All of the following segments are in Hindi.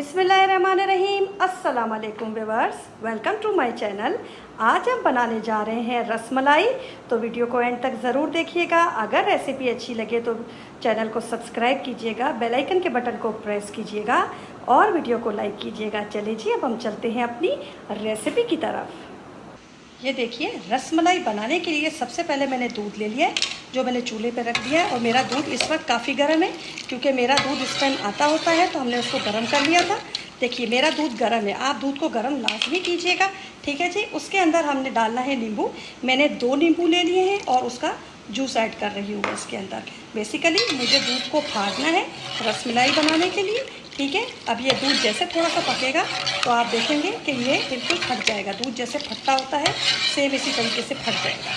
बिस्मिल्लाहिर्रहमानिर्रहीम। अस्सलाम वालेकुम viewers, welcome to my channel. आज हम बनाने जा रहे हैं रसमलाई, तो वीडियो को एंड तक ज़रूर देखिएगा। अगर रेसिपी अच्छी लगे तो चैनल को सब्सक्राइब कीजिएगा, बेल आइकन के बटन को प्रेस कीजिएगा और वीडियो को लाइक कीजिएगा। चलिए जी, अब हम चलते हैं अपनी रेसिपी की तरफ। ये देखिए, रसमलाई बनाने के लिए सबसे पहले मैंने दूध ले लिया है, जो मैंने चूल्हे पे रख दिया है। और मेरा दूध इस वक्त काफ़ी गर्म है, क्योंकि मेरा दूध इस टाइम आता होता है तो हमने उसको गर्म कर लिया था। देखिए, मेरा दूध गर्म है, आप दूध को गर्म लाजमी कीजिएगा, ठीक है जी। उसके अंदर हमने डालना है नींबू। मैंने 2 नींबू ले लिए हैं और उसका जूस ऐड कर रही हूँ इसके अंदर। बेसिकली मुझे दूध को फाड़ना है रसमलाई बनाने के लिए, ठीक है। अब ये दूध जैसे थोड़ा सा पकेगा तो आप देखेंगे कि ये बिल्कुल फट जाएगा। दूध जैसे फटता होता है सेम इसी तरीके से फट जाएगा,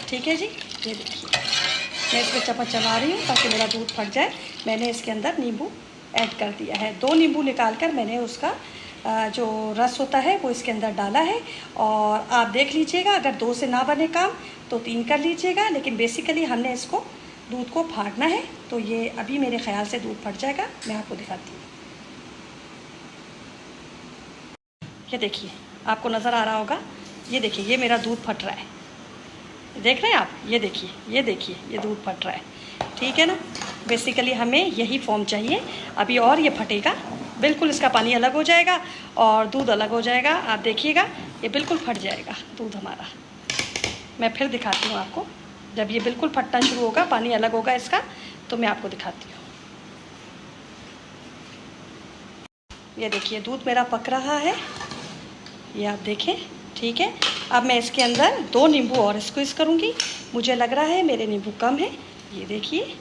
ठीक है जी। ये देखिए, मैं इसमें चम्मच चला रही हूँ ताकि मेरा दूध फट जाए। मैंने इसके अंदर नींबू ऐड कर दिया है। 2 नींबू निकाल कर मैंने उसका जो रस होता है वो इसके अंदर डाला है। और आप देख लीजिएगा, अगर 2 से ना बने काम तो 3 कर लीजिएगा, लेकिन बेसिकली हमने इसको दूध को फाड़ना है। तो ये अभी मेरे ख्याल से दूध फट जाएगा। मैं आपको दिखाती हूँ। ये देखिए, आपको नज़र आ रहा होगा, ये देखिए, ये मेरा दूध फट रहा है। देख रहे हैं आप? ये देखिए, ये देखिए, ये दूध फट रहा है, ठीक है ना। बेसिकली हमें यही फॉर्म चाहिए। अभी और ये फटेगा, बिल्कुल इसका पानी अलग हो जाएगा और दूध अलग हो जाएगा। आप देखिएगा, ये बिल्कुल फट जाएगा दूध हमारा। मैं फिर दिखाती हूँ आपको। जब ये बिल्कुल फटना शुरू होगा, पानी अलग होगा इसका, तो मैं आपको दिखाती हूँ। ये देखिए, दूध मेरा पक रहा है, ये आप देखें, ठीक है। अब मैं इसके अंदर 2 नींबू और स्क्वीज़ करूँगी। मुझे लग रहा है मेरे नींबू कम है, ये देखिए।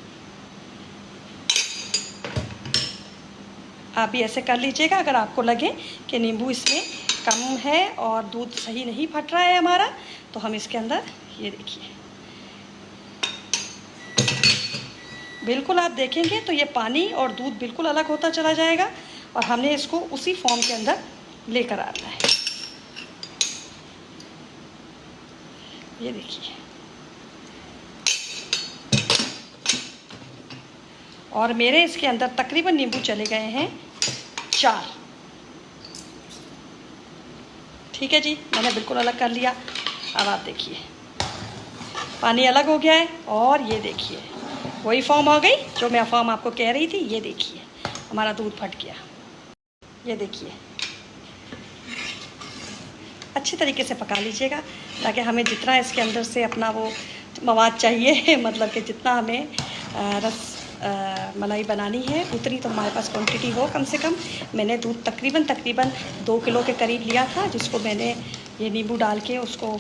आप भी ऐसे कर लीजिएगा। अगर आपको लगे कि नींबू इसमें कम है और दूध सही नहीं फट रहा है हमारा, तो हम इसके अंदर, ये देखिए, बिल्कुल आप देखेंगे तो ये पानी और दूध बिल्कुल अलग होता चला जाएगा और हमने इसको उसी फॉर्म के अंदर लेकर आना है। ये देखिए, और मेरे इसके अंदर तकरीबन नींबू चले गए हैं 4, ठीक है जी। मैंने बिल्कुल अलग कर लिया। अब आप देखिए, पानी अलग हो गया है और ये देखिए वही फॉर्म हो गई जो मैं फॉर्म आपको कह रही थी। ये देखिए, हमारा दूध फट गया। ये देखिए, अच्छी तरीके से पका लीजिएगा ताकि हमें जितना इसके अंदर से अपना वो मवाद चाहिए मतलब कि जितना हमें मलाई बनानी है उतनी तो हमारे पास क्वांटिटी हो कम से कम। मैंने दूध तकरीबन 2 किलो के करीब लिया था, जिसको मैंने ये नींबू डाल के उसको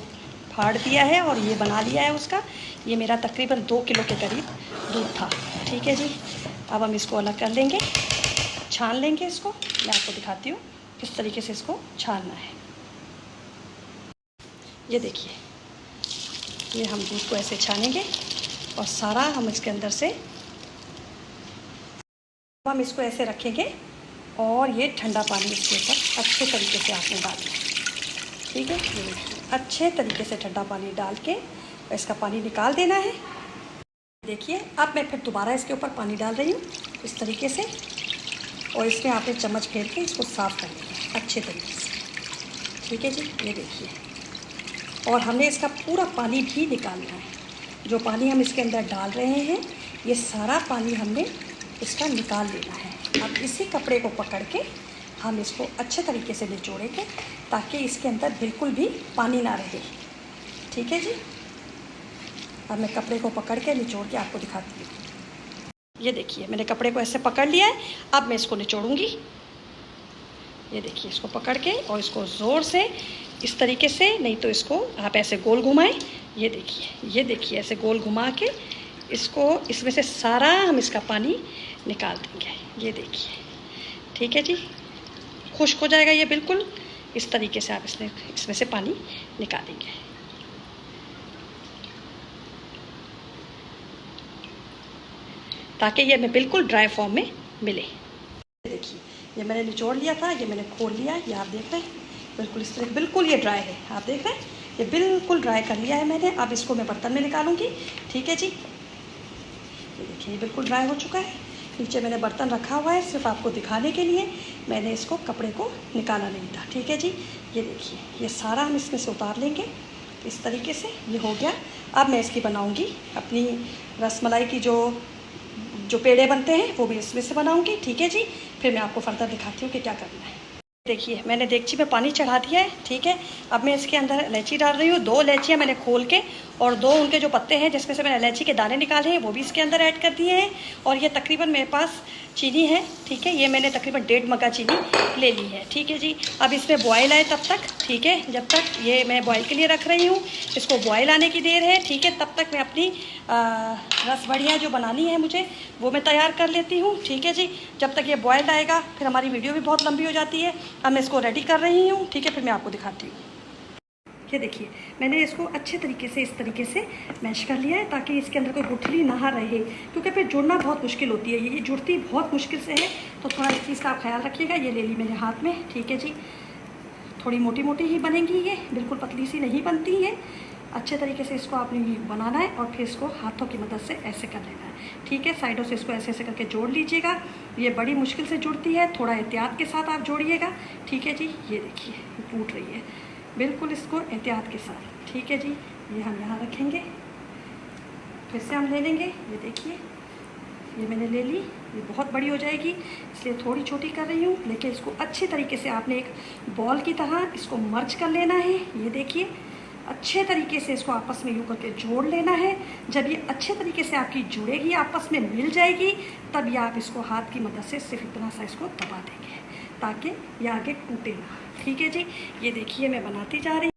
फाड़ दिया है और ये बना लिया है उसका। ये मेरा तकरीबन 2 किलो के करीब दूध था, ठीक है जी। अब हम इसको अलग कर लेंगे, छान लेंगे इसको। मैं आपको दिखाती हूँ किस तरीके से इसको छानना है। ये देखिए, ये हम दूध को ऐसे छानेंगे और सारा हम इसके अंदर से हम इसको ऐसे रखेंगे और ये ठंडा पानी इसके ऊपर अच्छे तरीके से आपने डालना है, ठीक है। ये अच्छे तरीके से ठंडा पानी डाल के इसका पानी निकाल देना है। देखिए, अब मैं फिर दोबारा इसके ऊपर पानी डाल रही हूँ इस तरीके से, और इसमें आपने चम्मच फेर के इसको साफ़ कर लिया अच्छे तरीके से, ठीक है जी। ये देखिए, और हमने इसका पूरा पानी भी निकालना है। जो पानी हम इसके अंदर डाल रहे हैं, ये सारा पानी हमने इसका निकाल लेना है। अब इसी कपड़े को पकड़ के हम इसको अच्छे तरीके से निचोड़ेंगे ताकि इसके अंदर बिल्कुल भी पानी ना रहे, ठीक है जी। अब मैं कपड़े को पकड़ के निचोड़ के आपको दिखाती हूँ। ये देखिए, मैंने कपड़े को ऐसे पकड़ लिया है। अब मैं इसको निचोड़ूंगी। ये देखिए, इसको पकड़ के और इसको ज़ोर से इस तरीके से, नहीं तो इसको आप ऐसे गोल घुमाएं। ये देखिए, ये देखिए, ऐसे गोल घुमा के इसको, इसमें से सारा हम इसका पानी निकाल देंगे। ये देखिए, ठीक है जी। खुश्क हो जाएगा ये बिल्कुल। इस तरीके से आप इसमें से पानी निकालेंगे। ताकि ये हमें बिल्कुल ड्राई फॉर्म में मिले। देखिए, ये मैंने निचोड़ लिया था, ये मैंने खोल लिया, ये आप देख रहे हैं बिल्कुल इस तरह, बिल्कुल ये ड्राई है। आप देख रहे हैं, ये बिल्कुल ड्राई कर लिया है मैंने। अब इसको मैं बर्तन में निकालूंगी, ठीक है जी। ये देखिए, ये बिल्कुल ड्राई हो चुका है। नीचे मैंने बर्तन रखा हुआ है, सिर्फ आपको दिखाने के लिए मैंने इसको कपड़े को निकाला नहीं था। ठीक है जी, ये देखिए ये सारा हम इसमें से उतार लेंगे इस तरीके से। ये हो गया। अब मैं इसकी बनाऊंगी अपनी रसमलाई की जो पेड़े बनते हैं वो भी इसमें से बनाऊंगी। ठीक है जी, फिर मैं आपको फर्दर दिखाती हूँ कि क्या करना है। देखिए मैंने देगची में पानी चढ़ा दिया है। ठीक है, अब मैं इसके अंदर इलायची डाल रही हूँ। 2 इलायचियाँ मैंने खोल के और 2 उनके जो पत्ते हैं जिसमें से मैंने इलायची के दाने निकाले हैं वो भी इसके अंदर ऐड कर दिए हैं। और ये तकरीबन मेरे पास चीनी है। ठीक है, ये मैंने तकरीबन 1.5 मग्गा चीनी ले ली है। ठीक है जी, अब इसमें बॉयल आए तब तक, ठीक है, जब तक ये मैं बॉयल के लिए रख रही हूँ, इसको बॉयल आने की देर है। ठीक है, तब तक मैं अपनी रस बढ़िया जो बनानी है मुझे वो मैं तैयार कर लेती हूँ। ठीक है जी, जब तक ये बॉयल्ड आएगा फिर हमारी वीडियो भी बहुत लंबी हो जाती है। अब मैं इसको रेडी कर रही हूँ। ठीक है, फिर मैं आपको दिखाती हूँ। ये देखिए मैंने इसको अच्छे तरीके से इस तरीके से मैश कर लिया है ताकि इसके अंदर कोई गुठली ना रहे, क्योंकि फिर जुड़ना बहुत मुश्किल होती है। ये जुड़ती बहुत मुश्किल से है, तो थोड़ा इस चीज़ का आप ख्याल रखिएगा। ये ले ली मेरे हाथ में। ठीक है जी, थोड़ी मोटी मोटी ही बनेंगी, ये बिल्कुल पतली सी नहीं बनती है। अच्छे तरीके से इसको आपने बनाना है और फिर इसको हाथों की मदद से ऐसे कर लेना है। ठीक है, साइडों से इसको ऐसे ऐसे करके जोड़ लीजिएगा। ये बड़ी मुश्किल से जुड़ती है, थोड़ा एहतियात के साथ आप जोड़िएगा। ठीक है जी, ये देखिए टूट रही है, बिल्कुल इसको एहतियात के साथ। ठीक है जी, ये हम यहाँ रखेंगे, फिर से हम ले लेंगे। ये देखिए ये मैंने ले ली, ये बहुत बड़ी हो जाएगी इसलिए थोड़ी छोटी कर रही हूँ। लेकिन इसको अच्छे तरीके से आपने एक बॉल की तरह इसको मर्ज कर लेना है। ये देखिए अच्छे तरीके से इसको आपस में यूँ करके जोड़ लेना है। जब ये अच्छे तरीके से आपकी जुड़ेगी, आपस में मिल जाएगी, तब ये आप इसको हाथ की मदद से सिर्फ इतना सा इसको दबा देंगे ताकि ये आगे टूटे ना। ठीक है जी, ये देखिए मैं बनाती जा रही हूँ।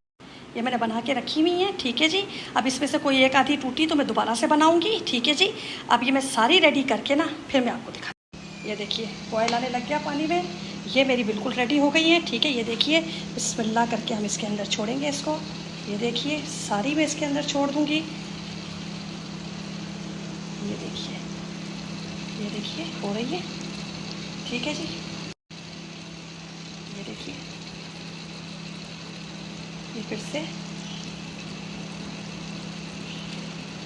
ये मैंने बना के रखी हुई है। ठीक है जी, अब इसमें से कोई एक आधी टूटी तो मैं दोबारा से बनाऊंगी। ठीक है जी, अब ये मैं सारी रेडी करके ना फिर मैं आपको दिखाती हूँ। ये देखिए बॉयल आने लग गया पानी में, ये मेरी बिल्कुल रेडी हो गई है। ठीक है, ये देखिए बिस्मिल्लाह करके हम इसके अंदर छोड़ेंगे इसको। ये देखिए सारी मैं इसके अंदर छोड़ दूँगी। ये देखिए हो रही है। ठीक है जी, ये देखिए ये फिर से,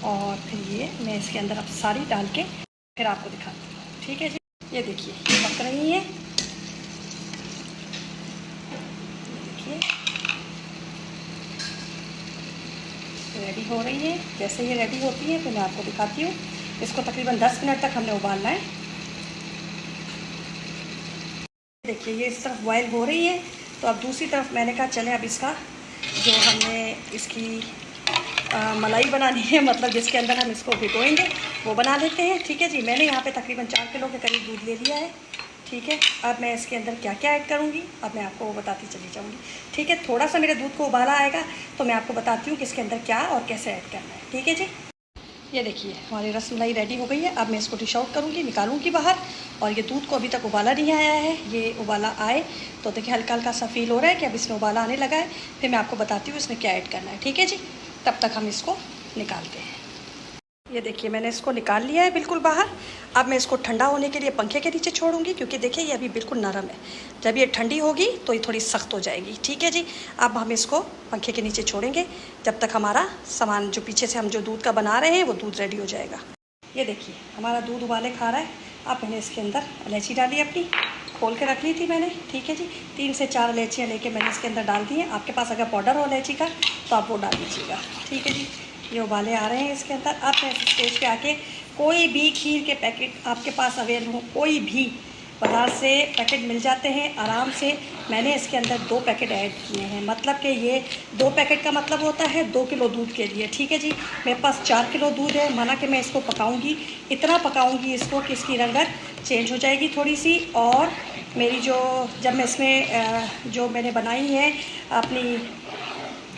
और फिर ये मैं इसके अंदर अब सारी डाल के फिर आपको दिखाती हूँ। ठीक है जी, ये देखिए ये पक रही है। देखिए रेडी हो रही है। जैसे ये रेडी होती है तो मैं आपको दिखाती हूँ। इसको तकरीबन 10 मिनट तक हमने उबालना है। देखिए ये इस तरफ बॉयल हो रही है, तो अब दूसरी तरफ मैंने कहा चले अब इसका जो हमने इसकी मलाई बनानी है, मतलब जिसके अंदर हम इसको भिगोएंगे, वो बना लेते हैं। ठीक है जी, मैंने यहाँ पे तकरीबन 4 किलो के करीब दूध ले लिया है। ठीक है, अब मैं इसके अंदर क्या क्या ऐड करूँगी अब मैं आपको वो बताती चली जाऊँगी। ठीक है, थोड़ा सा मेरे दूध को उबाला आएगा तो मैं आपको बताती हूँ कि इसके अंदर क्या और कैसे ऐड करना है। ठीक है जी, ये देखिए हमारी रसमलाई रेडी हो गई है। अब मैं इसको डिश आउट करूँगी, निकालूँगी बाहर। और ये दूध को अभी तक उबाला नहीं आया है, ये उबाला आए तो देखिए हल्का हल्का सा फील हो रहा है कि अब इसमें उबाला आने लगा है। फिर मैं आपको बताती हूँ इसमें क्या ऐड करना है। ठीक है जी, तब तक हम इसको निकालते हैं। ये देखिए मैंने इसको निकाल लिया है बिल्कुल बाहर। अब मैं इसको ठंडा होने के लिए पंखे के नीचे छोड़ूंगी, क्योंकि देखिए ये अभी बिल्कुल नरम है। जब ये ठंडी होगी तो ये थोड़ी सख्त हो जाएगी। ठीक है जी, अब हम इसको पंखे के नीचे छोड़ेंगे जब तक हमारा सामान जो पीछे से हम जो दूध का बना रहे हैं वो दूध रेडी हो जाएगा। ये देखिए हमारा दूध उबाले खा रहा है। अब मैंने इसके अंदर इलायची डाली अपनी, खोल के रख ली थी मैंने। ठीक है जी, 3 से 4 इलायचियाँ लेके मैंने इसके अंदर डाल दी हैं। आपके पास अगर पाउडर हो इलायची का तो आप वो डाल दीजिएगा। ठीक है जी, ये उबाले आ रहे हैं इसके अंदर। अब मैं इस स्टेज पे आके कोई भी खीर के पैकेट आपके पास अवेलेबल हो, कोई भी बाज़ार से पैकेट मिल जाते हैं आराम से। मैंने इसके अंदर 2 पैकेट ऐड किए हैं, मतलब कि ये 2 पैकेट का मतलब होता है 2 किलो दूध के लिए। ठीक है जी, मेरे पास 4 किलो दूध है। माना कि मैं इसको पकाऊंगी, इतना पकाऊंगी इसको कि इसकी रंगत चेंज हो जाएगी थोड़ी सी। और मेरी जब मैं इसमें जो मैंने बनाई है अपनी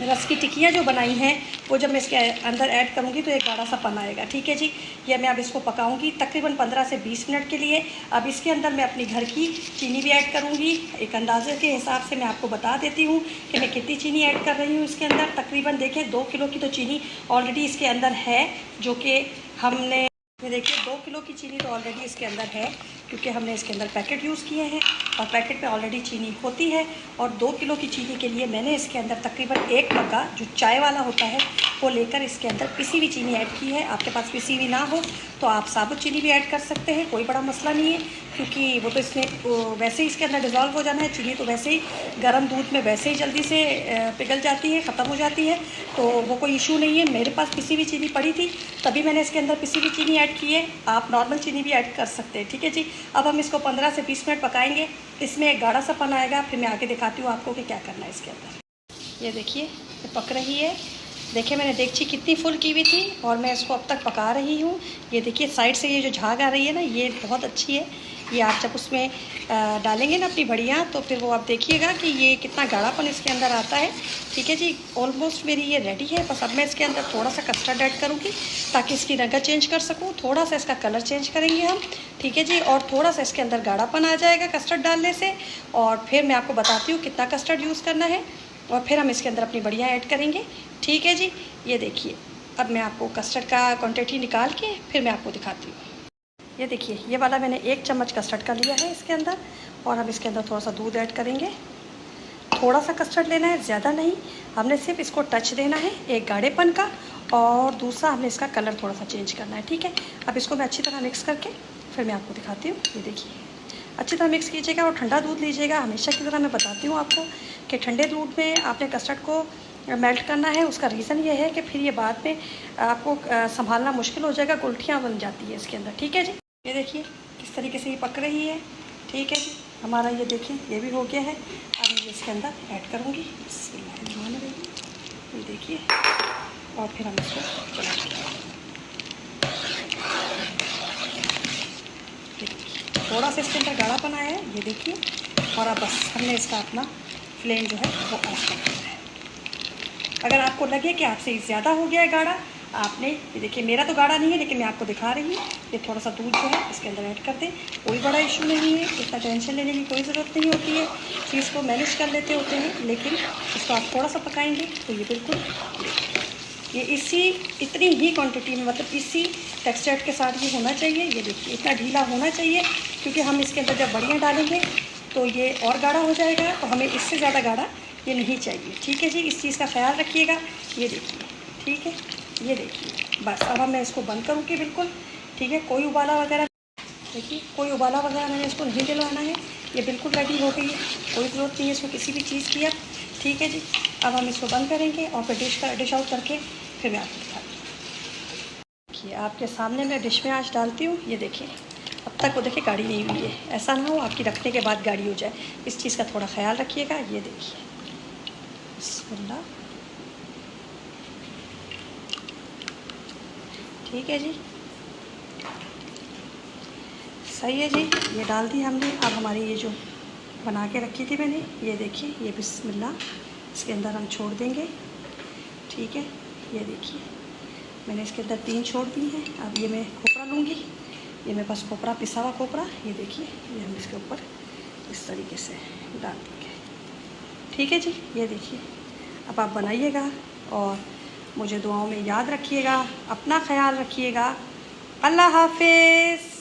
रस की टिक्कियाँ जो बनाई हैं, वो जब मैं इसके अंदर ऐड करूँगी तो एक गाढ़ा सा पन आएगा। ठीक है जी, ये मैं अब इसको पकाऊंगी तकरीबन 15 से 20 मिनट के लिए। अब इसके अंदर मैं अपनी घर की चीनी भी ऐड करूँगी। एक अंदाजे के हिसाब से मैं आपको बता देती हूँ कि मैं कितनी चीनी ऐड कर रही हूँ इसके अंदर। तकरीबन देखिए 2 किलो की तो चीनी ऑलरेडी इसके अंदर है, जो कि हमने ये देखिए 2 किलो की चीनी तो ऑलरेडी इसके अंदर है, क्योंकि हमने इसके अंदर पैकेट यूज़ किए हैं। और पैकेट में ऑलरेडी चीनी होती है। और 2 किलो की चीनी के लिए मैंने इसके अंदर तकरीबन 1 मग्गा जो चाय वाला होता है वो लेकर इसके अंदर पिसी हुई चीनी ऐड की है। आपके पास पिसी हुई ना हो तो आप साबुत चीनी भी ऐड कर सकते हैं, कोई बड़ा मसला नहीं है, क्योंकि वो तो इसमें वैसे ही इसके अंदर डिज़ोल्व हो जाना है। चीनी तो वैसे ही गर्म दूध में वैसे ही जल्दी से पिघल जाती है, ख़त्म हो जाती है, तो वो कोई इशू नहीं है। मेरे पास पिसी हुई चीनी पड़ी थी तभी मैंने इसके अंदर पिसी हुई चीनी ऐड की है। आप नॉर्मल चीनी भी ऐड कर सकते हैं। ठीक है जी। अब हम इसको 15 से 20 मिनट पकाएंगे। इसमें एक गाढ़ा सा पन आएगा, फिर मैं आके दिखाती हूँ आपको कि क्या करना है इसके अंदर। ये देखिए ये पक रही है। देखिए मैंने देगची कितनी फुल की हुई थी और मैं इसको अब तक पका रही हूँ। ये देखिए साइड से ये जो झाग आ रही है ना, ये बहुत अच्छी है। ये आप जब उसमें डालेंगे ना अपनी बड़ियाँ, तो फिर वो आप देखिएगा कि ये कितना गाढ़ापन इसके अंदर आता है। ठीक है जी। ऑलमोस्ट मेरी ये रेडी है। बस अब मैं इसके अंदर थोड़ा सा कस्टर्ड ऐड करूँगी ताकि इसकी रंग चेंज कर सकूँ। थोड़ा सा इसका कलर चेंज करेंगे हम। ठीक है जी। और थोड़ा सा इसके अंदर गाढ़ापन आ जाएगा कस्टर्ड डालने से। और फिर मैं आपको बताती हूँ कितना कस्टर्ड यूज़ करना है और फिर हम इसके अंदर अपनी बड़ियाँ ऐड करेंगे। ठीक है जी। ये देखिए अब मैं आपको कस्टर्ड का क्वांटिटी निकाल के फिर मैं आपको दिखाती हूँ। ये देखिए ये वाला मैंने 1 चम्मच कस्टर्ड का लिया है इसके अंदर, और हम इसके अंदर थोड़ा सा दूध ऐड करेंगे। थोड़ा सा कस्टर्ड लेना है, ज़्यादा नहीं। हमने सिर्फ इसको टच देना है एक गाढ़ेपन का, और दूसरा हमने इसका कलर थोड़ा सा चेंज करना है। ठीक है। अब इसको मैं अच्छी तरह मिक्स करके फिर मैं आपको दिखाती हूँ। ये देखिए अच्छी तरह मिक्स कीजिएगा और ठंडा दूध लीजिएगा। हमेशा की तरह मैं बताती हूँ आपको कि ठंडे दूध में आपने कस्टर्ड को मेल्ट करना है। उसका रीज़न ये है कि फिर ये बाद में आपको संभालना मुश्किल हो जाएगा, गुलठियाँ बन जाती है इसके अंदर। ठीक है जी। ये देखिए किस तरीके से ये पक रही है। ठीक है जी। हमारा ये देखिए ये भी हो गया है। अब मैं इसके अंदर ऐड करूँगी। ये देखिए और फिर हम इसको थोड़ा सा इसके अंदर गाढ़ापन आया है। ये देखिए। और अब बस हमने इसका अपना फ्लेम जो है वो ऑफ कर देना है। अगर आपको लगे कि आपसे ज़्यादा हो गया है गाढ़ा, आपने ये देखिए मेरा तो गाढ़ा नहीं है लेकिन मैं आपको दिखा रही हूँ। ये थोड़ा सा दूध जो है इसके अंदर ऐड कर दें, कोई बड़ा इशू नहीं है। इतना टेंशन लेने की कोई ज़रूरत नहीं होती है। चीज़ को मैनेज कर लेते होते हैं, लेकिन इसको आप थोड़ा सा पकाएंगे तो ये बिल्कुल ये इतनी ही क्वांटिटी में, मतलब इसी टेक्सचर के साथ ये होना चाहिए। ये देखिए इतना ढीला होना चाहिए, क्योंकि हम इसके अंदर जब बड़ियाँ डालेंगे तो ये और गाढ़ा हो जाएगा, तो हमें इससे ज़्यादा गाढ़ा ये नहीं चाहिए। ठीक है जी। इस चीज़ का ख्याल रखिएगा। ये देखिए। ठीक है। ये देखिए बस अब मैं इसको बंद करूँगी बिल्कुल। ठीक है। कोई उबाला वगैरह देखिए, कोई उबाला वगैरह मैंने इसको नहीं दिलवाना है। ये बिल्कुल रेडी हो गई है, कोई ज़रूरत नहीं है इसको किसी भी चीज़ की अब। ठीक है जी। अब हम इसको बंद करेंगे और फिर डिश आउट करके फिर मैं आपको दिखाती हूँ। देखिए आपके सामने मैं डिश में आज डालती हूँ। ये देखिए अब तक वो देखिए गाढ़ी नहीं हुई है। ऐसा ना हो आपकी रखने के बाद गाढ़ी हो जाए, इस चीज़ का थोड़ा ख्याल रखिएगा। ये देखिए बिस्मिल्लाह। ठीक है जी। सही है जी। ये डाल दी हमने। अब हमारी ये जो बना के रखी थी मैंने, ये देखिए ये बिस्मिल्लाह इसके अंदर हम छोड़ देंगे। ठीक है। ये देखिए मैंने इसके अंदर 3 छोड़ दी हैं। अब ये मैं खोपरा लूँगी। ये मेरे पास खोपरा, पिसा हुआ खोपरा। ये देखिए ये हम इसके ऊपर इस तरीके से डाल देंगे। ठीक है जी। ये देखिए अब आप बनाइएगा और मुझे दुआओं में याद रखिएगा। अपना ख्याल रखिएगा। अल्लाह हाफिज़।